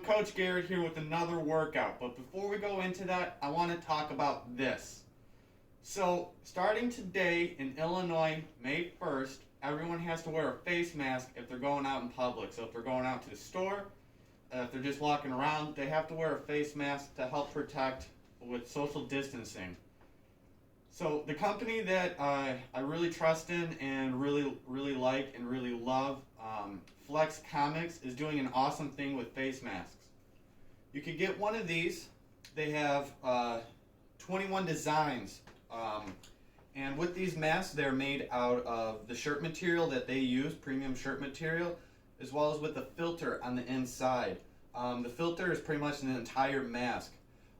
Coach Garrett here with another workout, but before we go into that, I want to talk about this. So, starting today in Illinois, May 1st, everyone has to wear a face mask if they're going out in public. So if they're going out to the store, if they're just walking around, they have to wear a face mask to help protect with social distancing. So the company that I really trust in and really like and really love, Flex Comics, is doing an awesome thing with face masks. You can get one of these. They have 21 designs, and with these masks, they're made out of the shirt material that they use, premium shirt material, as well as with the filter on the inside. The filter is pretty much an entire mask.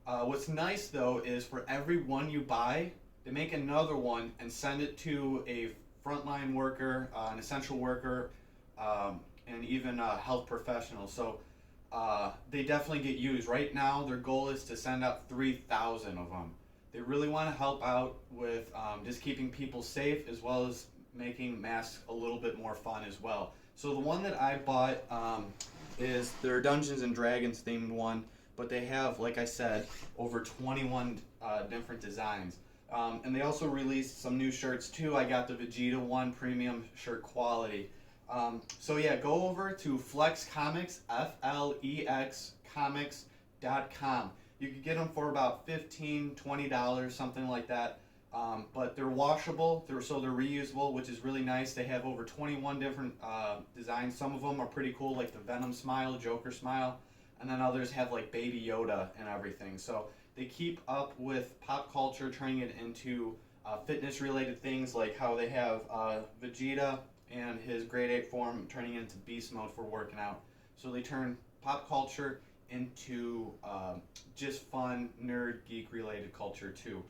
What's nice though is for every one you buy, they make another one and send it to a frontline worker, an essential worker, and even a health professional. So they definitely get used. Right now, their goal is to send out 3,000 of them. They really want to help out with just keeping people safe, as well as making masks a little bit more fun as well. So the one that I bought is their Dungeons and Dragons themed one, but they have, like I said, over 21 different designs. And they also released some new shirts too. I got the Vegeta one, premium shirt quality. So yeah, go over to Flex Comics, Flex Comics.com. You can get them for about $15, $20, something like that. But they're washable, so they're reusable, which is really nice. They have over 21 different designs. Some of them are pretty cool, like the Venom smile, Joker smile, and then others have like Baby Yoda and everything. So they keep up with pop culture, turning it into fitness-related things, like how they have Vegeta and his grade 8 form turning into beast mode for working out. So they turn pop culture into just fun, nerd, geek-related culture too.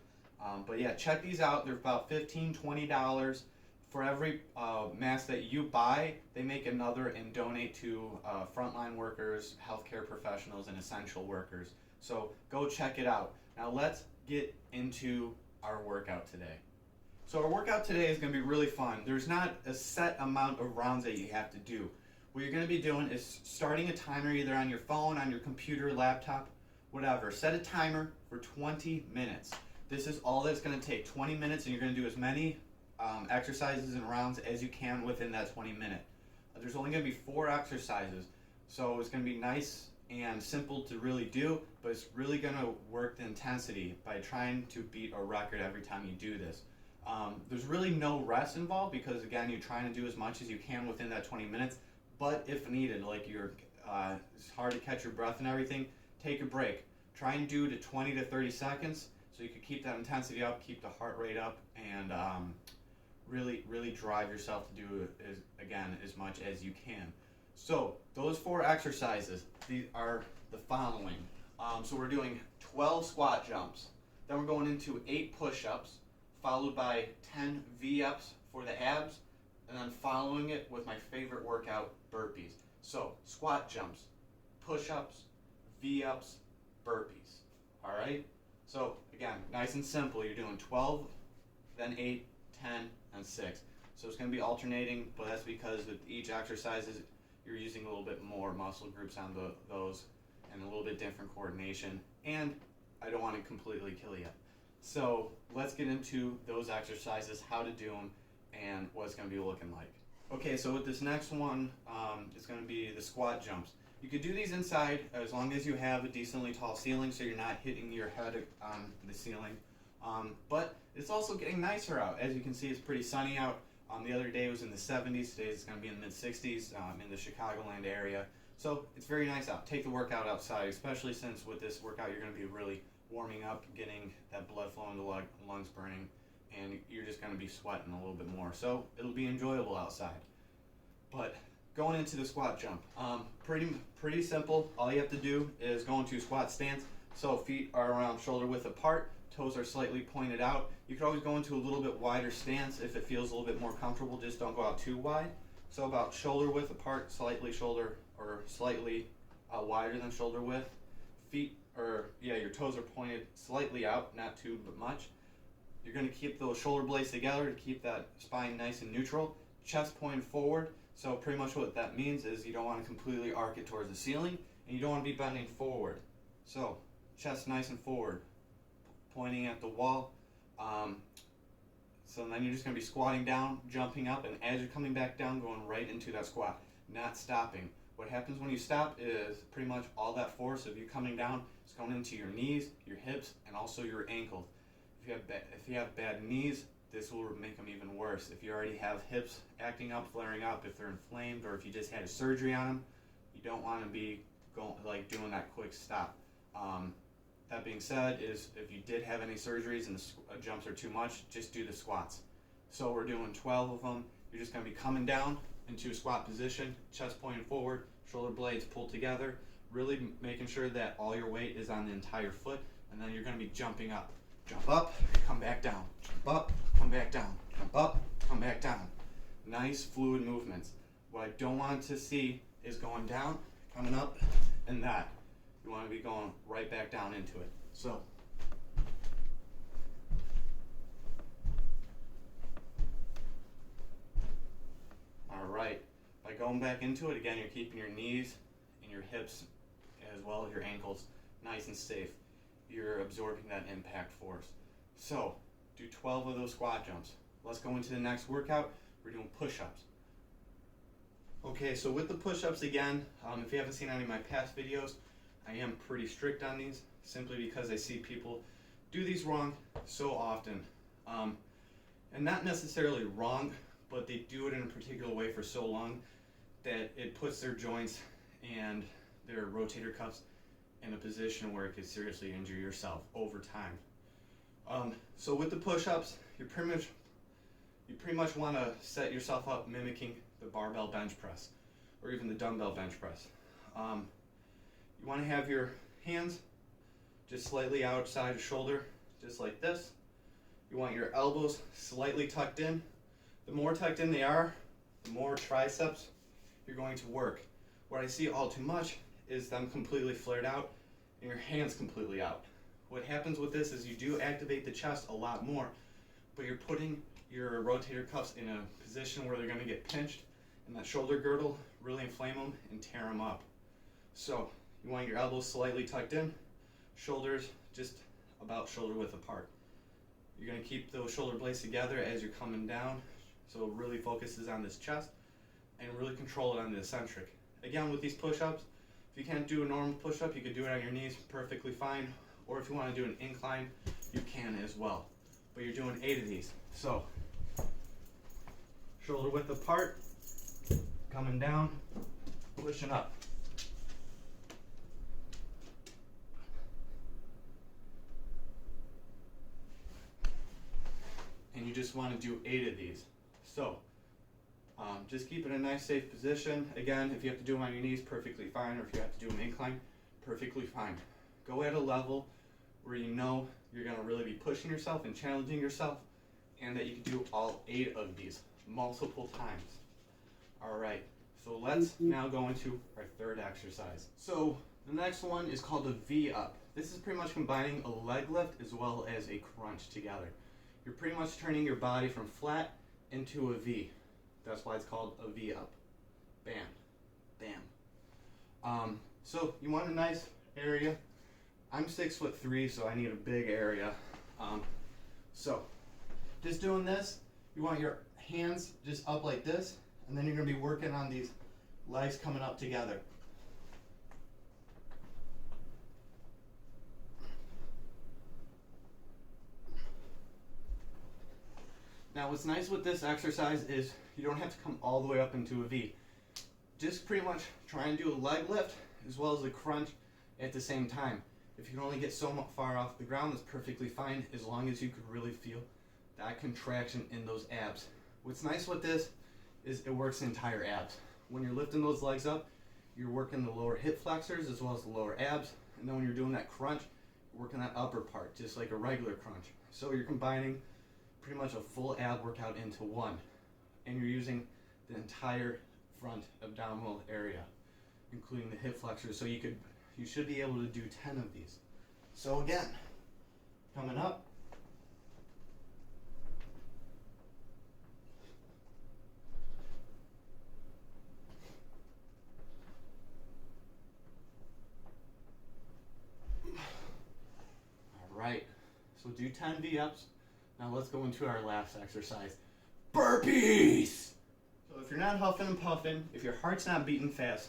But yeah, check these out. They're about $15, $20. For every mask that you buy, they make another and donate to frontline workers, healthcare professionals, and essential workers. So go check it out. Now let's get into our workout today. So our workout today is going to be really fun. There's not a set amount of rounds that you have to do. What you're going to be doing is starting a timer either on your phone, on your computer, laptop, whatever. Set a timer for 20 minutes. This is all that's going to take, 20 minutes, and you're going to do as many exercises and rounds as you can within that 20 minutes. There's only going to be 4 exercises, so it's going to be nice and simple to really do, but it's really going to work the intensity by trying to beat a record every time you do this. There's really no rest involved because, again, you're trying to do as much as you can within that 20 minutes, but if needed, like it's hard to catch your breath and everything, take a break. Try and do to 20 to 30 seconds so you can keep that intensity up, keep the heart rate up, and really drive yourself to do again as much as you can. So those 4 exercises, these are the following. So we're doing 12 squat jumps, then we're going into 8 push-ups, followed by 10 VUps for the abs, and then following it with my favorite workout, burpees. So squat jumps, push-ups, VUps, burpees. All right? So again, nice and simple. You're doing 12, then 8, 10, and 6. So it's going to be alternating, but that's because with each exercise, you're using a little bit more muscle groups on those and a little bit different coordination. And I don't want to completely kill you. So let's get into those exercises, how to do them, and what it's going to be looking like. Okay, so with this next one, it's going to be the squat jumps. You could do these inside as long as you have a decently tall ceiling so you're not hitting your head on the ceiling. But it's also getting nicer out. As you can see, it's pretty sunny out. The other day it was in the 70s. Today it's going to be in the mid-60s in the Chicagoland area. So it's very nice out. Take the workout outside, especially since with this workout you're going to be really warming up, getting that blood flow in the lungs burning, and you're just going to be sweating a little bit more. So it'll be enjoyable outside. But going into the squat jump, pretty simple. All you have to do is go into squat stance. So feet are around shoulder width apart, toes are slightly pointed out. You can always go into a little bit wider stance if it feels a little bit more comfortable. Just don't go out too wide. So about shoulder width apart, slightly wider than shoulder width. Your toes are pointed slightly out, not too much. You're going to keep those shoulder blades together to keep that spine nice and neutral. Chest pointed forward. So pretty much what that means is you don't want to completely arc it towards the ceiling. and you don't want to be bending forward. So chest nice and forward, pointing at the wall. So then you're just going to be squatting down, jumping up, and as you're coming back down, going right into that squat, not stopping. What happens when you stop is pretty much all that force of you coming down is going into your knees, your hips, and also your ankles. If you have bad knees, this will make them even worse. If you already have hips acting up, flaring up, if they're inflamed, or if you just had a surgery on them, you don't want to be doing that quick stop. That being said, is if you did have any surgeries and the jumps are too much, just do the squats. So we're doing 12 of them. You're just going to be coming down into a squat position, chest pointing forward, shoulder blades pulled together, really making sure that all your weight is on the entire foot, and then you're going to be jumping up. Jump up, come back down. Jump up, come back down. Jump up, come back down. Nice fluid movements. What I don't want to see is going down, coming up, and that. You want to be going right back down into it. So, all right. By going back into it, again, you're keeping your knees and your hips as well as your ankles nice and safe. You're absorbing that impact force. So, do 12 of those squat jumps. Let's go into the next workout. We're doing push-ups. Okay, so with the push-ups again, if you haven't seen any of my past videos, I am pretty strict on these simply because I see people do these wrong so often. And not necessarily wrong, but they do it in a particular way for so long that it puts their joints and their rotator cuffs in a position where it could seriously injure yourself over time. So with the push-ups, you pretty much want to set yourself up mimicking the barbell bench press or even the dumbbell bench press. You want to have your hands just slightly outside the shoulder, just like this. You want your elbows slightly tucked in. The more tucked in they are, the more triceps you're going to work. What I see all too much is them completely flared out and your hands completely out. What happens with this is you do activate the chest a lot more, but you're putting your rotator cuffs in a position where they're going to get pinched and that shoulder girdle really inflame them and tear them up. So you want your elbows slightly tucked in, shoulders just about shoulder width apart. You're going to keep those shoulder blades together as you're coming down, so it really focuses on this chest and really control it on the eccentric. Again, with these push-ups, if you can't do a normal push-up, you could do it on your knees perfectly fine, or if you want to do an incline, you can as well. But you're doing 8 of these. So, shoulder width apart, coming down, pushing up. And you just want to do 8 of these. So, just keep it in a nice safe position. Again, if you have to do them on your knees, perfectly fine, or if you have to do them incline, perfectly fine. Go at a level where you know you're going to really be pushing yourself and challenging yourself, and that you can do all 8 of these multiple times. Alright, so let's now go into our third exercise. So the next one is called a V-up. This is pretty much combining a leg lift as well as a crunch together. You're pretty much turning your body from flat into a V. That's why it's called a V-up. Bam, bam. So you want a nice area. I'm 6'3", so I need a big area. So just doing this, you want your hands just up like this, and then you're going to be working on these legs coming up together. Now what's nice with this exercise is you don't have to come all the way up into a V. Just pretty much try and do a leg lift as well as a crunch at the same time. If you can only get so far off the ground, that's perfectly fine as long as you can really feel that contraction in those abs. What's nice with this is it works the entire abs. When you're lifting those legs up, you're working the lower hip flexors as well as the lower abs, and then when you're doing that crunch, you're working that upper part, just like a regular crunch. So you're combining pretty much a full ab workout into one, and you're using the entire front abdominal area, including the hip flexors. So you should be able to do 10 of these. So again, coming up, we'll do 10 V-ups. Now let's go into our last exercise, burpees. So if you're not huffing and puffing, if your heart's not beating fast,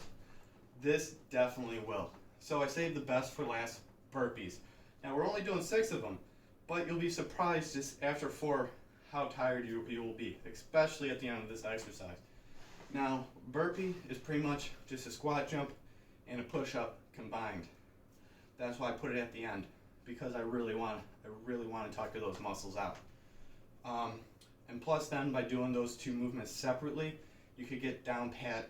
this definitely will. So I saved the best for last, burpees. Now we're only doing 6 of them, but you'll be surprised just after 4 how tired you will be, especially at the end of this exercise. Now, burpee is pretty much just a squat jump and a push-up combined. That's why I put it at the end, because I really want to tuck those muscles out. And plus, then by doing those 2 movements separately, you could get down pat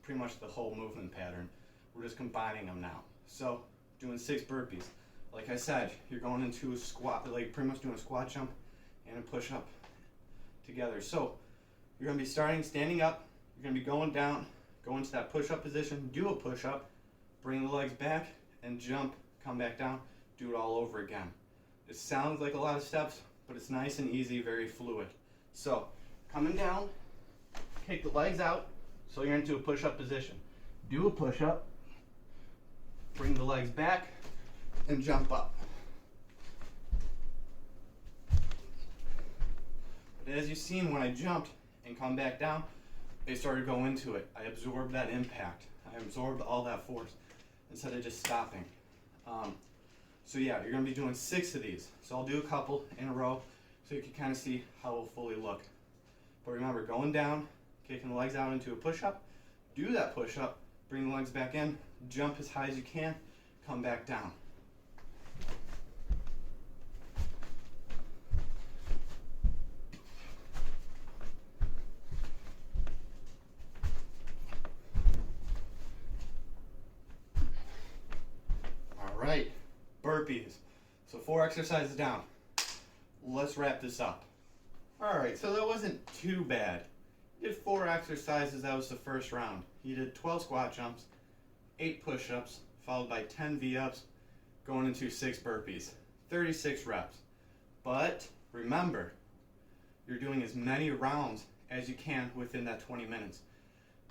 pretty much the whole movement pattern. We're just combining them now. So, doing 6 burpees. Like I said, you're going into a squat, like pretty much doing a squat jump and a push-up together. So, you're going to be starting standing up. You're going to be going down, go into that push-up position, do a push-up, bring the legs back, and jump, come back down, do it all over again. It sounds like a lot of steps, but it's nice and easy, very fluid. So, coming down, kick the legs out, so you're into a push-up position. Do a push-up, bring the legs back, and jump up. But as you've seen, when I jumped and come back down, I started to go into it. I absorbed that impact. I absorbed all that force instead of just stopping. So yeah, you're going to be doing 6 of these. So I'll do a couple in a row so you can kind of see how it will fully look. But remember, going down, kicking the legs out into a push-up, do that push-up, bring the legs back in, jump as high as you can, come back down. Alright, burpees. So 4 exercises down. Let's wrap this up. Alright, so that wasn't too bad. You did 4 exercises, that was the first round. You did 12 squat jumps, 8 push-ups, followed by 10 V-ups, going into 6 burpees. 36 reps. But remember, you're doing as many rounds as you can within that 20 minutes.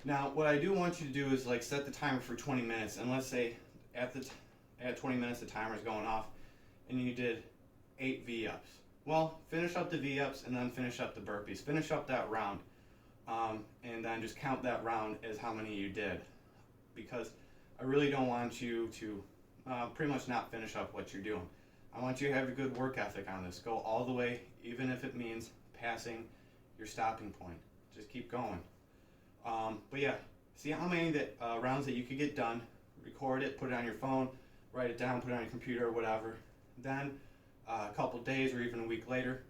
Now, what I do want you to do is like set the timer for 20 minutes, and let's say at 20 minutes the timer is going off, and you did 8 V-ups. Well, finish up the V-ups and then finish up the burpees. Finish up that round, and then just count that round as how many you did, because I really don't want you to pretty much not finish up what you're doing. I want you to have a good work ethic on this. Go all the way, even if it means passing your stopping point. Just keep going. But yeah, see how many rounds that you could get done. Record it, put it on your phone, write it down, put it on your computer or whatever. Then a couple days or even a week later,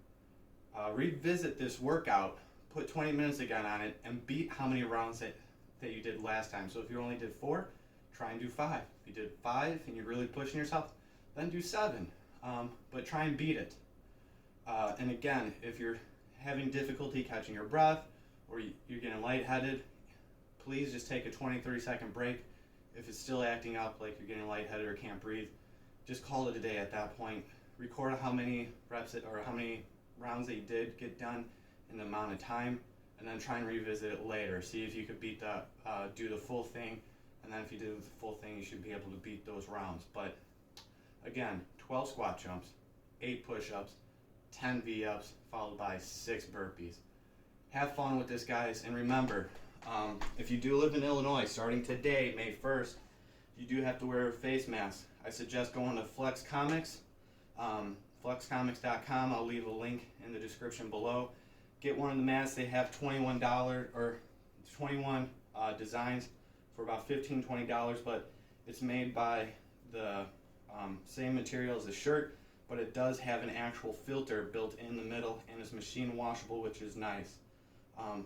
revisit this workout, put 20 minutes again on it, and beat how many rounds that you did last time. So if you only did 4, try and do 5. If you did 5 and you're really pushing yourself, then do 7. But try and beat it. And again, if you're having difficulty catching your breath or you're getting lightheaded, please just take a 20-30 second break. If it's still acting up like you're getting lightheaded or can't breathe, just call it a day at that point. Record how many reps or how many rounds that you did get done in the amount of time, and then try and revisit it later. See if you could beat the do the full thing, and then if you do the full thing, you should be able to beat those rounds. But again, 12 squat jumps, 8 push-ups, 10 V-ups, followed by 6 burpees. Have fun with this, guys, and remember, if you do live in Illinois, starting today, May 1st, you do have to wear a face mask. I suggest going to Flex Comics, flexcomics.com. I'll leave a link in the description below. Get one of the masks. They have $21 or 21 designs for about $15, $20, but it's made by the same material as the shirt, but it does have an actual filter built in the middle, and it's machine washable, which is nice.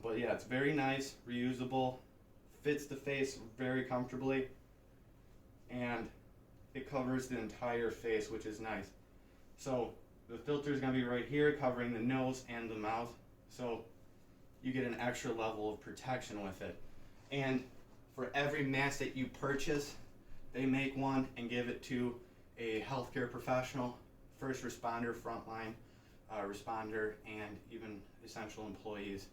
But yeah, it's very nice, reusable, fits the face very comfortably, and it covers the entire face, which is nice. So the filter is going to be right here, covering the nose and the mouth, so you get an extra level of protection with it. And for every mask that you purchase, they make one and give it to a healthcare professional, first responder, frontline responder, and even essential employees.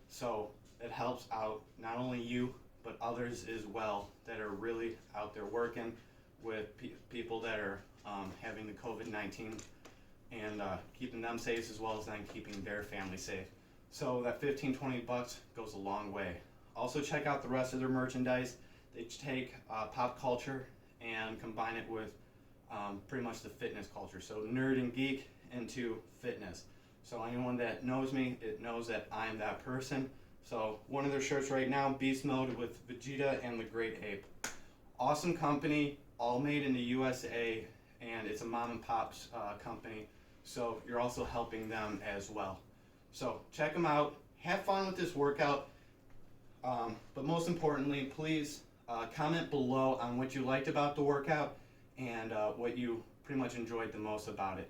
So it helps out not only you, but others as well that are really out there working with people that are having the COVID-19 and keeping them safe as well as then keeping their family safe. So that 15-20 bucks goes a long way. Also check out the rest of their merchandise. They take pop culture and combine it with pretty much the fitness culture. So nerd and geek into fitness. So anyone that knows me, it knows that I'm that person. So one of their shirts right now, Beast Mode with Vegeta and the Great Ape. Awesome company, all made in the USA, and it's a mom and pop's company. So you're also helping them as well. So check them out, have fun with this workout, but most importantly, please comment below on what you liked about the workout and what you pretty much enjoyed the most about it.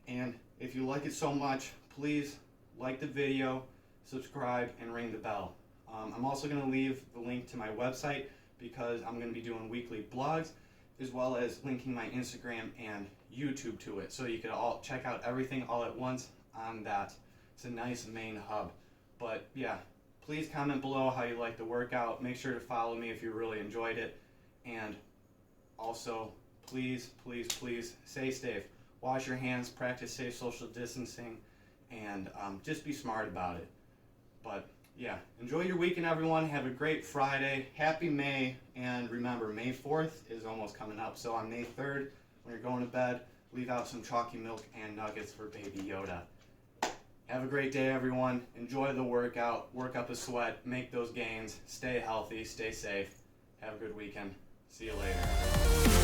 And if you like it so much, please like the video, subscribe, and ring the bell. I'm also going to leave the link to my website because I'm going to be doing weekly blogs as well as linking my Instagram and YouTube to it, so you can all check out everything all at once on that. It's a nice main hub. But yeah, please comment below how you like the workout. Make sure to follow me if you really enjoyed it. And also, please, please, please stay safe. Wash your hands, practice safe social distancing, and just be smart about it. But yeah, enjoy your weekend, everyone. Have a great Friday. Happy May. And remember, May 4th is almost coming up. So on May 3rd, when you're going to bed, leave out some chalky milk and nuggets for baby Yoda. Have a great day, everyone. Enjoy the workout. Work up a sweat. Make those gains. Stay healthy. Stay safe. Have a good weekend. See you later.